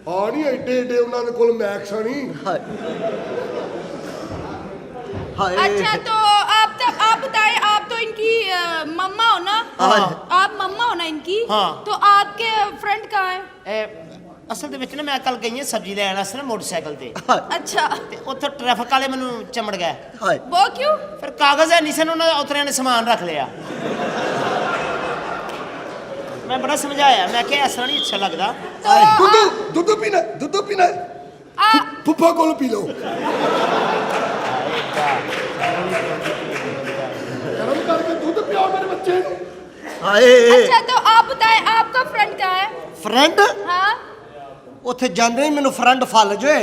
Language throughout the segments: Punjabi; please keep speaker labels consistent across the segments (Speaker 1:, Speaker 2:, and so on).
Speaker 1: हाँ नहीं एडे एडे उन्होंने कोल मैक्स नहीं।
Speaker 2: अच्छा तो आप बताएं, आप तो इनकी मम्मा हो ना? आप मम्मा हो ना इनकी?
Speaker 3: हाँ।
Speaker 2: तो आपके फ्रेंड कहाँ है?
Speaker 3: असल ਦੇ ਵਿੱਚ ਨਾ ਮੈਂ ਕੱਲ ਗਈ ਹਾਂ ਸਬਜ਼ੀ ਲੈਣ ਵਾਸਤੇ ਨਾ ਮੋਟਰਸਾਈਕਲ ਤੇ
Speaker 2: अच्छा
Speaker 3: ਤੇ ਉੱਥੇ ਟ੍ਰੈਫਿਕ ਵਾਲੇ ਮੈਨੂੰ ਚਮੜ ਗਏ।
Speaker 2: वो क्यों?
Speaker 3: ਫਿਰ ਕਾਗਜ਼ ਹੈ ਨਹੀਂ ਸਨ, ਉਹਨਾਂ ਉਤਰਿਆਂ ਨੇ ਸਮਾਨ ਰੱਖ ਲਿਆ। ਮੈਂ ਬੜਾ ਸਮਝਾਇਆ, ਮੈਂ ਕਿਹਾ ਐਸਾ ਨਹੀਂ ਅੱਛਾ ਲੱਗਦਾ।
Speaker 1: दूध पीना फुफा कोल पी लो। गरम करके दूध पियाओ मेरे बच्चे को।
Speaker 2: अच्छा तो आप बताएं, आपका फ्रेंड कहाँ है?
Speaker 4: फ्रेंड
Speaker 2: हाँ
Speaker 4: ਉੱਥੇ ਜਾਂਦੇ ਹੀ ਮੈਨੂੰ ਫਰੈਂਡ ਫਲ ਜੋ ਹੈ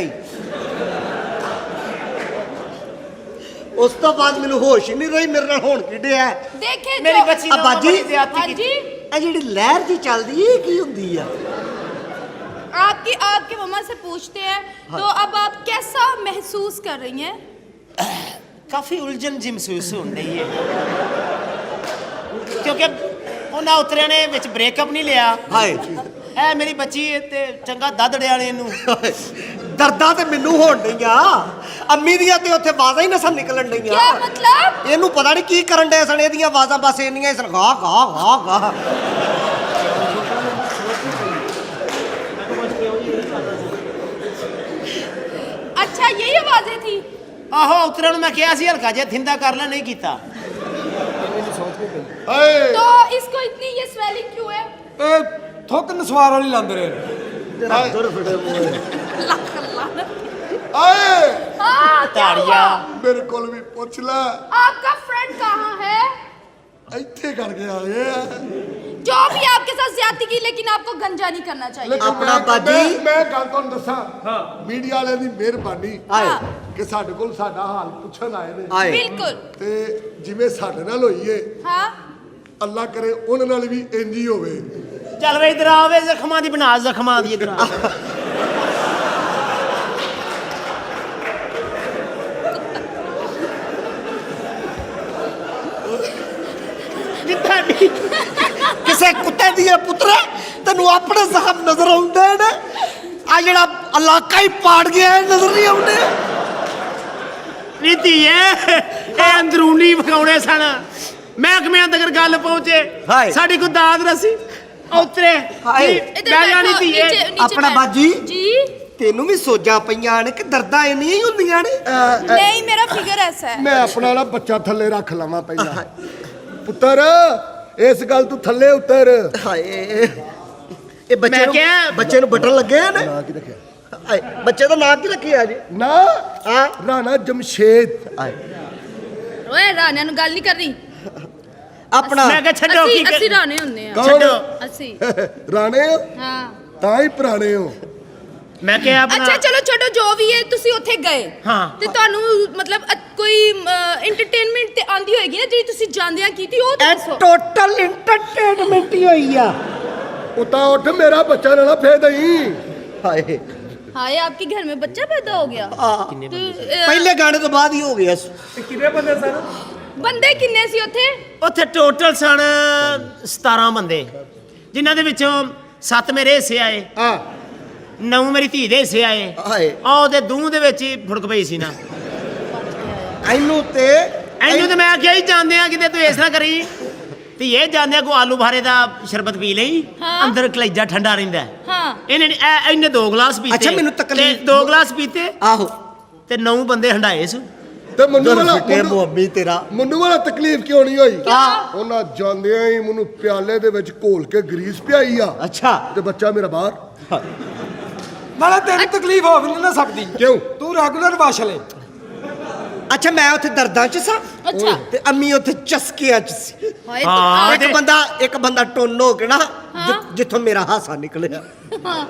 Speaker 4: ਉਸ ਤੋਂ ਬਾਅਦ ਮੈਨੂੰ ਹੋਸ਼ ਹੀ ਨਹੀਂ ਰਹੀ ਮੇਰੇ ਨਾਲ ਹੋਣ ਕੀ ਡਿਆ
Speaker 2: देखे
Speaker 3: मेरी
Speaker 2: जो
Speaker 3: बच्ची ने
Speaker 4: बाजी।
Speaker 3: बड़ी ज्यादती
Speaker 2: हाँ
Speaker 3: की।
Speaker 2: जी
Speaker 4: ਇਹ ਜਿਹੜੀ ਲਹਿਰ ਦੀ ਚੱਲਦੀ ਇਹ ਕੀ ਹੁੰਦੀ ਆ
Speaker 2: आपकी मम्मा से पूछते हैं। तो अब आप कैसा महसूस कर रही हैं?
Speaker 3: ਕਾਫੀ ਉਲਝਣ ਜੀ ਮਹਿਸੂਸ ਹੋਣ ਰਹੀ ਹੈ ਕਿਉਂਕਿ ਉਹਨਾਂ ਉਤਰਿਆਂ ਨੇ ਵਿੱਚ ਬ੍ਰੇਕਅਪ ਨਹੀਂ ਲਿਆ।
Speaker 4: ਹਾਏ
Speaker 3: ਇਹ ਮੇਰੀ ਬੱਚੀ ਤੇ ਚੰਗਾ ਦੱਦੜੇ ਵਾਲੇ ਨੂੰ
Speaker 4: ਦਰਦਾਂ ਤੇ ਮੈਨੂੰ ਹੋਣ ਡਈਆਂ ਅੰਮੀ ਦੀਆਂ ਤੇ ਉੱਥੇ ਆਵਾਜ਼ਾਂ ਹੀ ਨਸਾਂ ਨਿਕਲਣ ਡਈਆਂ।
Speaker 2: क्या मतलब?
Speaker 4: ਇਹਨੂੰ ਪਤਾ ਨਹੀਂ ਕੀ ਕਰਨ ਡਏ ਸਨ ਇਹਦੀਆਂ ਆਵਾਜ਼ਾਂ ਬਸ ਇੰਨੀਆਂ ਹੀ ਸਨ ਗਾ ਗਾ ਗਾ ਗਾ
Speaker 2: अच्छा यही आवाजें थी?
Speaker 3: ਆਹੋ ਉਤਰਿਆਂ ਨੂੰ ਮੈਂ ਕਿਹਾ ਸੀ ਹਲਕਾ ਜਿਹਾ ਥਿੰਦਾ ਕਰ ਲੈ, ਨਹੀਂ ਕੀਤਾ।
Speaker 2: तो इसको इतनी ये स्वेलिंग क्यों है?
Speaker 5: ਥੁੱਕ ਨਸਵਾਰ ਵਾਲੀ ਲਾਂਦੇ ਰਹੇ
Speaker 2: लख लानत।
Speaker 1: आए
Speaker 2: हाँ, क्या हुआ?
Speaker 3: ਤਾੜੀਆਂ
Speaker 1: मेरे कोल भी पूछ ले।
Speaker 2: आपका फ्रेंड कहाँ है?
Speaker 1: ਇੱਥੇ करके आ गए।
Speaker 2: जो भी आपके साथ ज्यादती की, लेकिन आपको गंजा नहीं करना चाहिए।
Speaker 1: लेकिन
Speaker 4: अपना
Speaker 1: मैं-
Speaker 4: बाजी।
Speaker 1: मैं गल तुहानू दसा मीडिया वाले ਦੀ ਮਿਹਰਬਾਨੀ
Speaker 4: ਹਾਏ
Speaker 1: ਕਿ ਸਾਡੇ ਕੋਲ ਸਾਡਾ ਹਾਲ ਪੁੱਛਣ ਆਏ ਨੇ
Speaker 4: ਹਾਏ
Speaker 2: बिल्कुल।
Speaker 1: ਤੇ ਜਿਵੇਂ ਸਾਡੇ ਨਾਲ ਹੋਈ ਏ
Speaker 2: हाँ
Speaker 1: ਅੱਲਾ ਕਰੇ ਉਹਨਾਂ ਨਾਲ ਵੀ ਇੰਜ ਹੀ ਹੋਵੇ।
Speaker 3: ਚੱਲ ਵੇ ਇਧਰ ਆਵੇ ਜ਼ਖਮਾਂ ਦੀ ਬਣਾ, ਜ਼ਖਮਾਂ ਦੀ ਇਧਰ ਆ। ਜਿੱਦਾਂ ਦੀ
Speaker 4: ਕਿਸੇ ਕੁੱਤੇ ਦੀ ਇਹ ਪੁੱਤਰ ਤੈਨੂੰ ਆਪਣੇ ਜ਼ਖਮ ਨਜ਼ਰ ਆਉਂਦੇ ਨੇ ਆ ਜਿਹੜਾ ਇਲਾਕਾ ਹੀ ਪਾੜ ਗਿਆ ਇਹ ਨਜ਼ਰ ਨਹੀਂ ਆਉਂਦੇ
Speaker 3: ਨੀਤੀ ਇਹ ਅੰਦਰੂਨੀ ਵਿਖਾਉਣੇ ਸਨ। ਮਹਿਕਮਿਆਂ ਤੱਕ ਗੱਲ ਪਹੁੰਚੇ,
Speaker 4: ਹਾਏ।
Speaker 3: ਸਾਡੀ ਕੋਈ ਦਾਦ ਰਸੀ ਉਤਰੇ
Speaker 4: ਹਾਏ।
Speaker 2: इधर
Speaker 3: ਬਹਿ ਜਾ
Speaker 2: बैठो,
Speaker 3: ਨੀਤੀ
Speaker 2: नीचे नीचे
Speaker 4: अपना
Speaker 2: बैठो।
Speaker 4: बाजी।
Speaker 2: जी
Speaker 4: ਤੈਨੂੰ ਵੀ ਸੋਜਾਂ ਪਈਆਂ ਨੇ ਕਿ ਦਰਦਾਂ ਇੰਨੀਆਂ ਹੀ ਹੁੰਦੀਆਂ ਨੇ
Speaker 2: नहीं, मेरा फिगर ऐसा है।
Speaker 1: ਮੈਂ ਆਪਣਾ ਨਾ ਬੱਚਾ ਥੱਲੇ ਰੱਖ ਲਵਾਂ ਪਹਿਲਾਂ। ਪੁੱਤਰ ਇਸ ਗੱਲ ਤੂੰ ਥੱਲੇ ਉਤਰ।
Speaker 4: ਹਾਏ ਇਹ ਬੱਚੇ
Speaker 3: ਮੈਂ
Speaker 4: ਨੂੰ
Speaker 3: ਕਿਹਾ-
Speaker 4: ਬੱਚੇ ਨੂੰ ਬਟਨ ਲੱਗੇ ਨੇ
Speaker 1: ਨਾਂ ਕੀ ਰੱਖਿਆ?
Speaker 4: ਹਾਏ ਬੱਚੇ ਦਾ ਨਾਂ ਕੀ ਰੱਖਿਆ ਜੀ
Speaker 1: ਨਾ
Speaker 4: ਹਾਂ
Speaker 1: ਰਾਣਾ ਜਮਸ਼ੇਦ।
Speaker 4: ਹਾਏ
Speaker 2: ओए राणा नु गल नहीं कर रही।
Speaker 4: ਆਪਣਾ
Speaker 3: ਮੈਂ ਕਿਹਾ ਛੱਡੋ
Speaker 2: ਅਸੀਂ
Speaker 3: ਕੀ
Speaker 2: ਅਸੀਂ ਰਾਣੇ ਹੁੰਨੇ ਆ।
Speaker 1: ਕੌਣ?
Speaker 3: ਛੱਡੋ।
Speaker 2: ਅਸੀਂ
Speaker 1: ਰਾਣੇ ਹੋ
Speaker 2: ਹਾਂ।
Speaker 1: ਤਾਂ ਹੀ ਪੁਰਾਣੇ ਹੋ।
Speaker 3: ਮੈਂ ਕਿਹਾ ਆਪਣਾ
Speaker 2: ਅੱਛਾ ਚਲੋ ਛੱਡੋ ਜੋ ਵੀ ਹੈ, ਤੁਸੀਂ ਉੱਥੇ ਗਏ
Speaker 3: ਹਾਂ।
Speaker 2: ਤੇ ਤੁਹਾਨੂੰ ਮਤਲਬ ਕੋਈ ਐਂਟਰਟੇਨਮੈਂਟ ਤੇ ਆਂਦੀ ਹੋਏਗੀ ਨਾ ਜਿਹੜੀ ਤੁਸੀਂ ਜਾਂਦਿਆਂ ਕੀਤੀ ਉਹ
Speaker 4: ਇਹ
Speaker 2: ਦੱਸੋ।
Speaker 4: ਟੋਟਲ ਐਂਟਰਟੇਨਮੈਂਟ ਹੀ ਹੋਈ ਆ
Speaker 1: ਉਤਾ ਉੱਠ ਮੇਰਾ ਬੱਚਾ ਨਾ ਫੇਰ ਦਈ।
Speaker 4: ਹਾਏ
Speaker 2: हाय आपके घर में बच्चा पैदा हो गया? तो,
Speaker 4: ਪਹਿਲੇ ਗਾਣੇ ਤੋਂ ਬਾਅਦ ਹੀ ਹੋ ਗਿਆ
Speaker 2: ਬੰਦੇ ਕਿੰਨੇ ਸੀ ਉੱਥੇ?
Speaker 3: ਉੱਥੇ ਟੋਟਲ ਸਨ 17 ਬੰਦੇ, ਜਿਨ੍ਹਾਂ ਦੇ ਵਿੱਚੋਂ 7 ਮੇਰੇ ਹਿੱਸੇ ਆਏ,
Speaker 1: ਆ
Speaker 3: 9 ਮੇਰੀ ਧੀ ਦੇ ਹਿੱਸੇ ਆਏ।
Speaker 4: ਹਾਏ
Speaker 3: ਆਹ ਉਹਦੇ ਦੂਹ ਦੇ ਵਿੱਚ ਹੀ ਫੁੜਕ ਪਈ ਸੀ ਨਾ।
Speaker 4: ਇਹਨੂੰ ਤੇ
Speaker 3: ਇਹਨੂੰ ਤੇ ਮੈਂ ਆਖਿਆ ਹੀ ਜਾਂਦੇ ਆ ਕਿਤੇ ਤੂੰ ਇਸ ਤਰ੍ਹਾਂ ਕਰੀ ਧੀਏ, ਜਾਂਦੇ ਕੋ ਆਲੂ ਬੁਖਾਰੇ ਦਾ ਸ਼ਰਬਤ ਪੀ ਲਈ,
Speaker 2: ਹਾਂ।
Speaker 3: ਅੰਦਰ ਕਲੇਜਾ ਠੰਡਾ ਰਹਿੰਦਾ।
Speaker 2: ਹਾਂ
Speaker 3: ਇਹਨੇ 2 ਗਲਾਸ ਪੀਤੇ।
Speaker 4: ਅੱਛਾ, ਮੈਨੂੰ ਤਕਲੀਫ਼-
Speaker 3: 2 ਗਲਾਸ ਪੀਤੇ
Speaker 4: ਆਹੋ
Speaker 3: ਤੇ 9 ਬੰਦੇ ਹੰਡਾਏ ਸੀ।
Speaker 1: ਤੇ ਮੰਨੂ ਵਾਲਾ
Speaker 4: ਫਿੱਟੇ ਮੁਹੱਬੀ ਤੇਰਾ
Speaker 1: ਮੰਨੂ ਵਾਲਾ ਤਕਲੀਫ ਕਿਉਂ ਨਹੀਂ ਹੋਈ?
Speaker 2: ਕਿਆ?
Speaker 1: ਉਹਨਾਂ ਜਾਂਦਿਆਂ ਹੀ ਮੈਨੂੰ ਪਿਆਲੇ ਦੇ ਵਿੱਚ ਘੋਲ ਕੇ ਗਰੀਸ ਪਿਆਈ ਆ
Speaker 4: ਅੱਛਾ
Speaker 1: ਤੇ ਬੱਚਾ ਮੇਰਾ ਬਾਹਰ।
Speaker 5: ਨਾਲੇ ਤੈਨੂੰ ਤਕਲੀਫ ਹੋ ਵੀ ਨਹੀਂ ਨਾ ਸਕਦੀ
Speaker 1: ਕਿਉਂ?
Speaker 5: ਤੂੰ ਰੈਗੂਲਰ ਵਾਸ਼ ਲੈ
Speaker 4: ਅੱਛਾ ਮੈਂ ਉੱਥੇ ਦਰਦਾਂ ਚ ਸਾਂ
Speaker 2: ਅੱਛਾ
Speaker 4: ਤੇ ਅੰਮੀ ਉੱਥੇ ਚਸਕਿਆਂ ਚ ਸੀ
Speaker 2: ਹਾਏ
Speaker 3: ਹਾਂ।
Speaker 4: ਇੱਕ ਬੰਦਾ ਟੋਨ ਹੋ ਕੇ ਨਾ
Speaker 2: ਹਾਂ।
Speaker 4: ਜਿੱਥੋਂ ਮੇਰਾ ਹਾਸਾ ਨਿਕਲਿਆ
Speaker 2: ਹਾਂ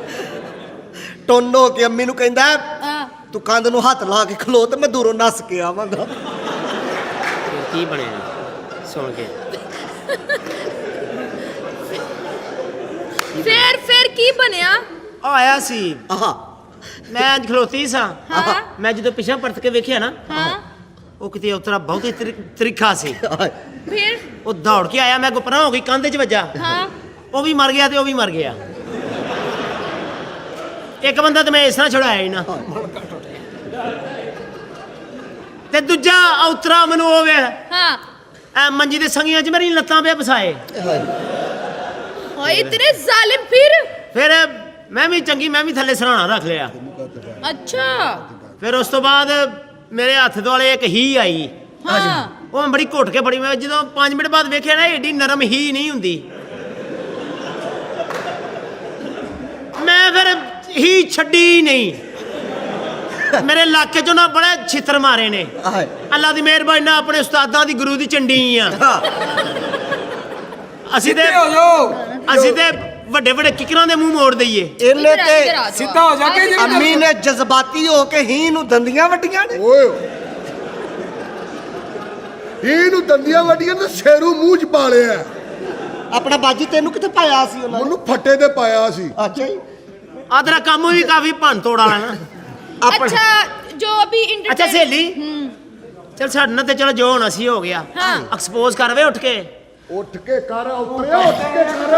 Speaker 4: ਟੋਨ ਹੋ ਕੇ ਅੰਮੀ ਨੂੰ ਕਹਿੰਦਾ
Speaker 2: ਹਾਂ
Speaker 4: ਤੂੰ ਕੰਧ ਨੂੰ ਹੱਥ ਲਾ ਕੇ ਖਲੋ ਤੇ ਮੈਂ ਦੂਰੋਂ ਨੱਸ ਕੇ ਆਵਾਂਗਾ
Speaker 3: ਕੀ ਬਣਿਆ ਸੁਣ ਕੇ?
Speaker 2: ਫਿਰ ਕੀ ਬਣਿਆ?
Speaker 3: ਆਇਆ ਸੀ,
Speaker 4: ਆਹਾ
Speaker 3: ਮੈਂ ਅੱਜ ਖਲੋਤੀ ਸਾਂ।
Speaker 2: ਹਾਂ
Speaker 3: ਮੈਂ ਜਦੋਂ ਪਿੱਛੇ ਪਰਤ ਕੇ ਵੇਖਿਆ ਨਾ,
Speaker 2: ਹਾਂ
Speaker 3: ਉਹ ਕਿਤੇ ਉਤਰਾ ਬਹੁਤ ਹੀ ਤਰੀਖਾ ਸੀ।
Speaker 2: ਫਿਰ
Speaker 3: ਉਹ ਦੌੜ ਕੇ ਆਇਆ, ਮੈਂ ਗੁਪਰਾ ਹੋ ਗਈ, ਕੰਧ 'ਚ ਵੱਜਾ।
Speaker 2: ਹਾਂ
Speaker 3: ਉਹ ਵੀ ਮਰ ਗਿਆ ਤੇ ਉਹ ਵੀ ਮਰ ਗਿਆ। ਇੱਕ ਬੰਦਾ ਤੇ ਮੈਂ ਇਸ ਤਰ੍ਹਾਂ ਛੁਡਾਇਆ ਹੀ ਨਾ ਤੇ ਦੂਜਾ ਔਤਰਾ ਮੈਨੂੰ ਹੋਵੇ
Speaker 2: हाँ
Speaker 3: ਐ ਮੰਜੀ ਦੇ ਸੰਗੀਆਂ 'ਚ ਮੇਰੀ ਲੱਤਾਂ ਪਿਆ ਫਸਾਏ
Speaker 2: और इतने जालिम
Speaker 3: ਫਿਰ ਮੈਂ ਵੀ ਚੰਗੀ ਮੈਂ ਵੀ ਥੱਲੇ ਸਰਾਣਾ ਰੱਖ ਲਿਆ
Speaker 2: अच्छा
Speaker 3: ਫਿਰ ਉਸ ਤੋਂ ਬਾਅਦ ਮੇਰੇ ਹੱਥ ਦੁਆਲੇ ਇੱਕ ਹੀ ਆਈ
Speaker 2: हाँ
Speaker 3: ਉਹ ਮੈਂ ਬੜੀ ਘੁੱਟ ਕੇ ਬੜੀ ਮੈਂ ਜਦੋਂ 5 ਮਿੰਟ ਬਾਅਦ ਵੇਖਿਆ ਨਾ ਏਡੀ ਨਰਮ ਹੀ ਨਹੀਂ ਹੁੰਦੀ ਮੈਂ ਫਿਰ ਹੀ ਛੱਡੀ ਨਹੀਂ ਮੇਰੇ ਇਲਾਕੇ ਚੋਂ ਨਾ ਬੜੇ ਛਿੱਤਰ ਮਾਰੇ ਨੇ ਅੱਲਾ ਦੀ ਮਿਹਰਬਾਨੀ ਨਾਲ ਆਪਣੇ ਉਸਤਾਦਾਂ ਦੀ ਗੁਰੂ ਦੀ ਚੰਡੀ ਆ ਅਸੀਂ ਤੇ
Speaker 5: ਸਿੱਧੇ ਹੋ ਜਾਓ
Speaker 3: ਅਸੀਂ ਤੇ ਵੱਡੇ ਵੱਡੇ ਕਿਕਰਾਂ ਦੇ ਮੂੰਹ ਮੋੜ ਦਈਏ
Speaker 4: ਇਹਨੇ
Speaker 2: इधर
Speaker 4: ਤੇ
Speaker 2: आ जाओ।
Speaker 5: ਸਿੱਧਾ ਹੋ ਜਾ ਕੇ
Speaker 4: ਅੰਮੀ ਨੇ ਜਜ਼ਬਾਤੀ ਹੋ ਕੇ ਹੀ ਨੂੰ ਦੰਦੀਆਂ ਵੱਡੀਆਂ ਨੇ
Speaker 1: ਓਏ ਇਹਨੂੰ ਦੰਦੀਆਂ ਵੱਡੀਆਂ ਤੇ ਸ਼ੇਰੂ ਮੂੰਹ ਚ ਪਾ ਲਿਆ
Speaker 4: ਆਪਣਾ ਬਾਜੀ ਤੈਨੂੰ ਕਿੱਥੇ ਪਾਇਆ ਸੀ ਉਹਨਾਂ ਨੇ
Speaker 1: ਉਹਨੂੰ ਫੱਟੇ ਤੇ ਪਾਇਆ ਸੀ
Speaker 4: ਅੱਛਾ ਜੀ
Speaker 3: ਆ ਤੇਰਾ ਕੰਮ ਵੀ ਕਾਫੀ ਭੰਨ ਤੋੜ ਵਾਲਾ ਨਾ
Speaker 2: अच्छा जो अभी
Speaker 3: ਅੱਛਾ ਸਹੇਲੀ ਚਲ ਸਾਡੇ ਨਾਲ ਤੇ ਚਲੋ ਜੋ ਹੋਣਾ ਸੀ ਹੋ ਗਿਆ
Speaker 2: ਹਾਂ।
Speaker 3: ਐਕਸਪੋਜ਼ ਕਰ ਵੇ ਉੱਠ ਕੇ
Speaker 1: ਉੱਠ ਕੇ ਕਰ ਉਤਰਿਆ ਉੱਠ ਕੇ ਕਰ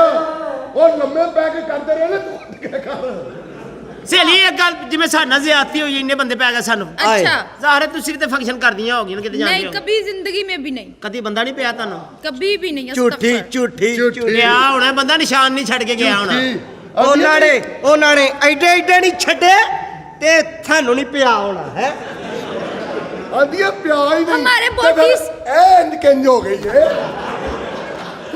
Speaker 1: ਉਹ ਲੰਮੇ ਪੈ ਕੇ ਕਰਦੇ ਰਹੇ ਨੇ ਤੂੰ ਉੱਠ ਕੇ ਕਰ
Speaker 3: ਸਹੇਲੀ ਇੱਕ ਗੱਲ ਜਿਵੇਂ ਸਾਡੇ ਨਾਲ ਜ਼ਿਆਦਤੀ ਹੋਈ ਇੰਨੇ ਬੰਦੇ ਪੈ ਗਏ ਸਾਨੂੰ
Speaker 2: अच्छा
Speaker 3: ਜ਼ਾਹਰ ਹੈ ਤੁਸੀਂ ਤੇ ਫੰਕਸ਼ਨ ਕਰਦੀਆਂ ਹੋਗੀਆਂ ਕਿਤੇ ਜਾਂਦੇ
Speaker 2: नहीं
Speaker 3: ਹੋ
Speaker 2: कभी जिंदगी में भी नहीं
Speaker 3: ਕਦੀ ਬੰਦਾ ਨਹੀਂ ਪਿਆ ਤੁਹਾਨੂੰ
Speaker 2: कभी भी नहीं
Speaker 4: ਝੂਠੀ
Speaker 2: अस्तगफुर।
Speaker 4: ਝੂਠੀ
Speaker 1: ਝੂਠੀ।
Speaker 3: ਗਿਆ ਹੋਣਾ ਬੰਦਾ ਨਿਸ਼ਾਨ ਨਹੀਂ ਛੱਡ ਕੇ ਗਿਆ ਹੋਣਾ
Speaker 4: ਉਹਨਾਂ ਨੇ ਐਡੇ ਨਹੀਂ ਛੱਡੇ ਤੇ ਤੁਹਾਨੂੰ ਨਹੀਂ ਪਿਆ ਹੋਣਾ ਹੈ
Speaker 1: ਆਂਦੀਆਂ ਪਿਆ ਹੀ ਨਹੀਂ
Speaker 2: ਹਮਾਰੇ
Speaker 1: ਤੇ ਫਿਰ
Speaker 2: bodies-
Speaker 1: ਇਹ ਨਿਕੰਜ ਹੋ ਗਈ ਏ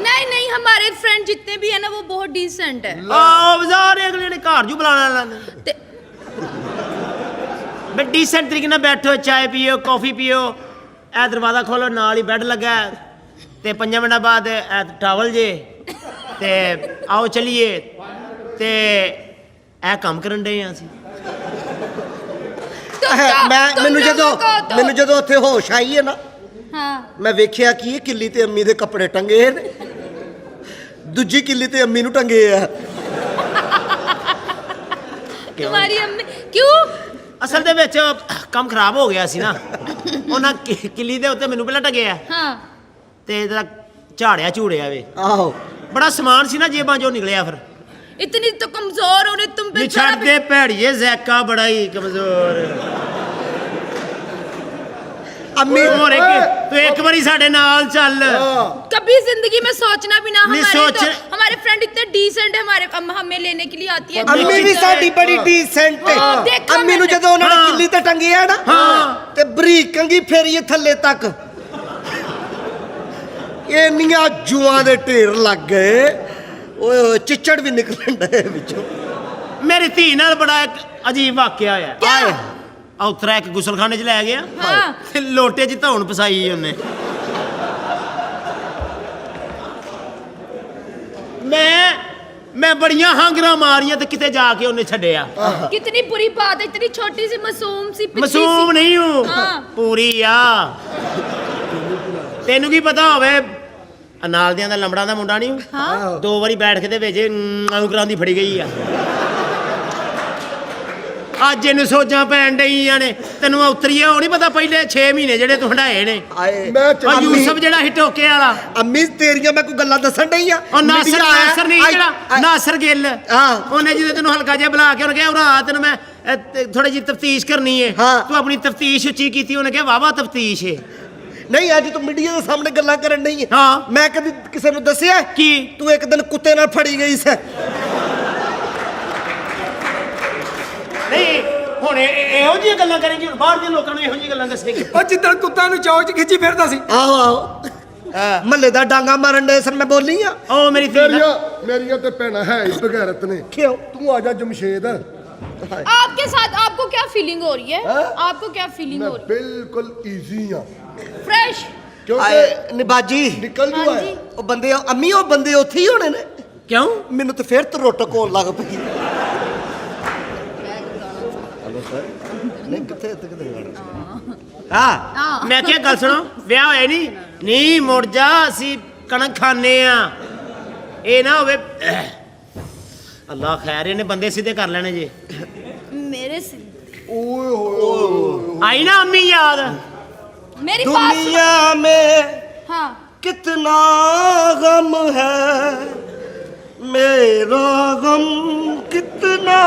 Speaker 2: नहीं नहीं हमारे फ्रेंड जितने भी है ना वो बहुत डिसेंट है
Speaker 3: ਆਹ ਬਾਜ਼ਾਰ ਅਗਲੇ ਨੇ ਘਰ ਜੂ ਬੁਲਾਣਾ ਲੈਂਦੇ
Speaker 2: ते-
Speaker 3: ਬਈ ਡੀਸੈਂਟ ਤਰੀਕੇ ਨਾਲ ਬੈਠੋ ਚਾय ਪੀਓ ਕਾਫੀ ਪੀਓ ਇਹ ਦਰਵਾਜ਼ਾ ਖੋਲੋ ਨਾਲ ਹੀ ਬੈੱਡ ਲੱਗਾ ਹੈ, ਤੇ 5 ਮਿੰਟਾਂ ਬਾਅਦ ਇਹ ਟਾਵਲ ਜੇ ਤੇ ਆਓ ਚਲੀਏ ਤੇ ਇਹ ਕੰਮ ਕਰਨ ਡਏ ਆ ਅਸੀਂ
Speaker 4: ਮੈਂ
Speaker 2: तुम
Speaker 4: ਮੈਨੂੰ
Speaker 2: लोगों
Speaker 4: ਜਦੋਂ
Speaker 2: को तो-
Speaker 4: ਮੈਨੂੰ ਜਦੋਂ ਉੱਥੇ ਹੋਸ਼ ਆਈ ਹੈ ਨਾ
Speaker 2: हाँ
Speaker 4: ਮੈਂ ਵੇਖਿਆ ਕਿ ਇਹ ਕਿੱਲੀ ਤੇ ਅੰਮੀ ਦੇ ਕੱਪੜੇ ਟੰਗੇ ਨੇ ਦੂਜੀ ਕਿੱਲੀ ਤੇ ਅੰਮੀ ਨੂੰ ਟੰਗੇ ਆ
Speaker 2: तुम्हारी अम्मी क्यों
Speaker 3: ਅਸਲ ਦੇ ਵਿੱਚ ਕੰਮ ਖਰਾਬ ਹੋ ਗਿਆ ਸੀ ਨਾ ਉਹਨਾਂ ਕਿੱਲੀ ਦੇ ਉੱਤੇ ਮੈਨੂੰ ਪਹਿਲਾਂ ਟੰਗਿਆ
Speaker 2: हाँ
Speaker 3: ਤੇ ਜਰਾ ਝਾੜਿਆ ਝੂੜਿਆ ਵੇ
Speaker 4: ਆਹੋ
Speaker 3: ਬੜਾ ਸਮਾਨ ਸੀ ਨਾ ਜੇਬਾਂ ਚੋਂ ਨਿਕਲਿਆ ਫਿਰ
Speaker 2: इतनी तो कमजोर होने तुम पे
Speaker 3: ਨਹੀਂ ਛੱਡ ਦੇ ਭੈੜੀਏ ਜ਼ੈਕਾ ਬੜਾ ਹੀ ਕਮਜ਼ੋਰ
Speaker 4: ਅੰਮੀ
Speaker 3: ਹੋਰ ਤੂੰ ਇੱਕ ਵਾਰੀ ਸਾਡੇ ਨਾਲ ਚੱਲ
Speaker 2: कभी जिंदगी में सोचना भी ना
Speaker 3: नहीं
Speaker 2: हमारे तो
Speaker 3: सोच-
Speaker 2: हमारे फ्रेंड इतने डिसेंट है हमारे हमें लेने के लिए आती है
Speaker 4: ਅੰਮੀ ਵੀ ਸਾਡੀ ਬੜੀ ਡੀਸੈਂਟ ਹੈ
Speaker 2: ਹਾਂ, ਦੇਖਾ
Speaker 4: ਅੰਮੀ ਨੂੰ
Speaker 2: ਮੈਨੇ।
Speaker 4: ਜਦੋਂ ਉਹਨਾਂ ਨੇ
Speaker 3: ਹਾਂ।
Speaker 4: ਕਿੱਲੀ ਤੇ ਟੰਗਿਆ ਨਾ
Speaker 3: ਹਾਂ।
Speaker 4: ਤੇ ਬਰੀਕ ਕੰਗੀ ਫੇਰੀਏ ਥੱਲੇ ਤੱਕ ਇੰਨੀਆਂ ਜੂਆਂ ਦੇ ਢੇਰ ਲੱਗ ਗਏ ਓਏ ਹੋਏ ਚਿੱਚੜ ਵੀ ਨਿਕਲਣ ਡਏ ਵਿੱਚੋਂ
Speaker 3: ਮੇਰੀ ਧੀ ਨਾਲ ਬੜਾ ਇੱਕ ਅਜੀਬ ਵਾਕਿਆ ਹੋਇਆ
Speaker 2: क्या
Speaker 3: ਔਤਰਾ ਇੱਕ ਗੁਸਲਖਾਨੇ 'ਚ ਲੈ ਗਿਆ
Speaker 2: हाँ
Speaker 3: ਤੇ ਲੋਟੇ 'ਚ ਧੌਣ ਫਸਾਈ ਉਹਨੇ ਮੈਂ ਬੜੀਆਂ ਹਾਂਗਰਾਂ ਮਾਰੀਆਂ ਤੇ ਕਿਤੇ ਜਾ ਕੇ ਉਹਨੇ ਛੱਡਿਆ
Speaker 2: कितनी बुरी बात है इतनी छोटी सी मासूम सी पिच्ची
Speaker 3: ਮਾਸੂਮ
Speaker 2: सी-
Speaker 3: ਨਹੀਂ ਹੂੰ
Speaker 2: ਹਾਂ।
Speaker 3: ਪੂਰੀ ਆ ਤੈਨੂੰ ਕੀ ਪਤਾ ਹੋਵੇ ਆਹ ਨਾਲ ਦਿਆਂ ਦਾ ਲੰਬੜਾਂ ਦਾ ਮੁੰਡਾ ਨਹੀਂ
Speaker 2: हाँ
Speaker 3: 2 ਵਾਰੀ ਬੈਠ ਕੇ ਤੇ ਵਿੱਚ ਔਂਕਰਾਂ ਦੀ ਫੜੀ ਗਈ ਆ ਅੱਜ ਇਹਨੂੰ ਸੋਚਾਂ ਪੈਣ ਡਈਆਂ ਨੇ ਤੈਨੂੰ ਉਤਰੀਆ ਉਹ ਨਹੀਂ ਪਤਾ ਪਹਿਲੇ 6 ਮਹੀਨੇ ਜਿਹੜੇ ਤੂੰ ਹੰਡਾਏ ਨੇ
Speaker 4: ਆਏ
Speaker 1: ਮੈਂ
Speaker 3: ਆ
Speaker 1: ਚੱਲੀ
Speaker 3: ਯੂਸਫ ਜਿਹੜਾ ਹਿਟੋਕੇ ਵਾਲਾ
Speaker 4: ਅੰਮੀ ਤੇਰੀਆਂ ਮੈਂ ਕੋਈ ਗੱਲਾਂ ਦੱਸਣ ਡਈ ਆ
Speaker 3: ਉਹ ਨਾਸਰ ਨਹੀਂ ਜਿਹੜਾ ਨਾਸਰ ਗਿੱਲ
Speaker 4: ਹਾਂ।
Speaker 3: ਉਹਨੇ ਜਦੋਂ ਤੈਨੂੰ ਹਲਕਾ ਜਿਹਾ ਬੁਲਾ ਕੇ ਉਹਨੇ ਕਿਹਾ ਉਰਾ ਤੈਨੂੰ ਮੈਂ ਥੋੜੀ ਜਿਹੀ ਤਫਤੀਸ਼ ਕਰਨੀ ਏ
Speaker 4: ਹਾਂ।
Speaker 3: ਤੂੰ ਆਪਣੀ ਤਫਤੀਸ਼ ਉੱਚੀ ਕੀਤੀ ਉਹਨੇ ਕਿਹਾ ਵਾਵਾ ਤਫਤੀਸ਼ ਏ
Speaker 4: ਨਹੀਂ ਅੱਜ ਤੂੰ ਮੀਡੀਆ ਦੇ ਸਾਹਮਣੇ ਗੱਲਾਂ ਕਰਨ ਨਹੀਂ ਹੈ
Speaker 3: ਹਾਂ।
Speaker 4: ਮੈਂ ਕਦੀ ਕਿਸੇ ਨੂੰ ਦੱਸਿਆ
Speaker 3: ਕੀ
Speaker 4: ਤੂੰ ਇੱਕ ਦਿਨ ਕੁੱਤੇ ਨਾਲ ਫੜੀ ਗਈ ਸੀ
Speaker 3: ਨਹੀਂ ਹੁਣ ਇਹੋ ਜਿਹੀਆਂ ਗੱਲਾਂ ਕਰੇਂਗੀ ਹੁਣ ਬਾਹਰ ਦੇ ਲੋਕਾਂ ਨੂੰ ਇਹੋ ਜਿਹੀਆਂ ਗੱਲਾਂ ਦੱਸੇਗੀ
Speaker 5: ਉਹ ਜਿੱਦਣ ਕੁੱਤਾ ਨੂੰ ਚੌਂਚ ਖਿੱਚੀ ਫਿਰਦਾ ਸੀ
Speaker 4: ਆਹੋ ਆਹੋ ਮੱਲੇ ਦਾ ਡਾਂਗਾ ਮਾਰਨ ਦੇ ਸਰ ਮੈਂ ਬੋਲੀ ਆ
Speaker 3: ਉਹ ਮੇਰੀ ਧੀ ਨਾ
Speaker 1: ਮੇਰੀਆਂ ਤੇ ਭੈਣਾਂ ਹੈ ਹੀ ਬਗੈਰਤ ਨੇ
Speaker 4: ਕਿਉਂ
Speaker 1: ਤੂੰ ਆ ਜਾ ਜਮਸ਼ੇਦ
Speaker 2: आपके साथ आपको क्या फीलिंग हो रही है
Speaker 1: हाँ?
Speaker 2: आपको क्या फीलिंग
Speaker 1: ਮੈਂ
Speaker 2: हो रही
Speaker 1: ਬਿਲਕੁਲ ਈਜ਼ੀ ਆ
Speaker 2: है फ्रेश
Speaker 1: ਕਿਉਂਕਿ
Speaker 4: ਆਏ ਨਿਬਾਜੀ
Speaker 1: ਨਿਕਲ ਜੂ
Speaker 2: हाँ
Speaker 1: ਹੈ
Speaker 2: जी
Speaker 4: ਉਹ ਬੰਦੇ ਅੰਮੀ ਉਹ ਬੰਦੇ ਉੱਥੇ ਹੀ ਹੋਣੇ ਨੇ
Speaker 3: ਕਿਉਂ
Speaker 4: ਮੈਨੂੰ ਤਾਂ ਫੇਰ ਤਰੁੱਟ ਕੋਲ ਲੱਗ ਪਈ ਹਲੋ ਸਰ ਨਹੀਂ ਕਿੱਥੇ ਕਿੱਥੇ ਹਾਂ
Speaker 2: हाँ
Speaker 3: ਮੈਂ ਕਿਹਾ ਗੱਲ ਸੁਣੋ ਵਿਆਹ ਹੋਇਆ ਨਹੀਂ ਮੁੜ ਜਾ ਅਸੀਂ ਕਣਕ ਖਾਣੇ ਆ ਇਹ ਨਾ ਹੋਵੇ ਅੱਲਾ ਖੈਰ ਇਹਨੇ ਬੰਦੇ ਸਿੱਧੇ ਕਰ ਲੈਣੇ ਜੇ
Speaker 2: मेरे से
Speaker 1: ਓਏ ਹੋਏ
Speaker 3: ਆਈ ਨਾ ਅੰਮੀ ਯਾਦ
Speaker 2: मेरी बात सुनो।
Speaker 4: दुनिया में
Speaker 2: हाँ
Speaker 4: कितना गम है मेरा गम कितना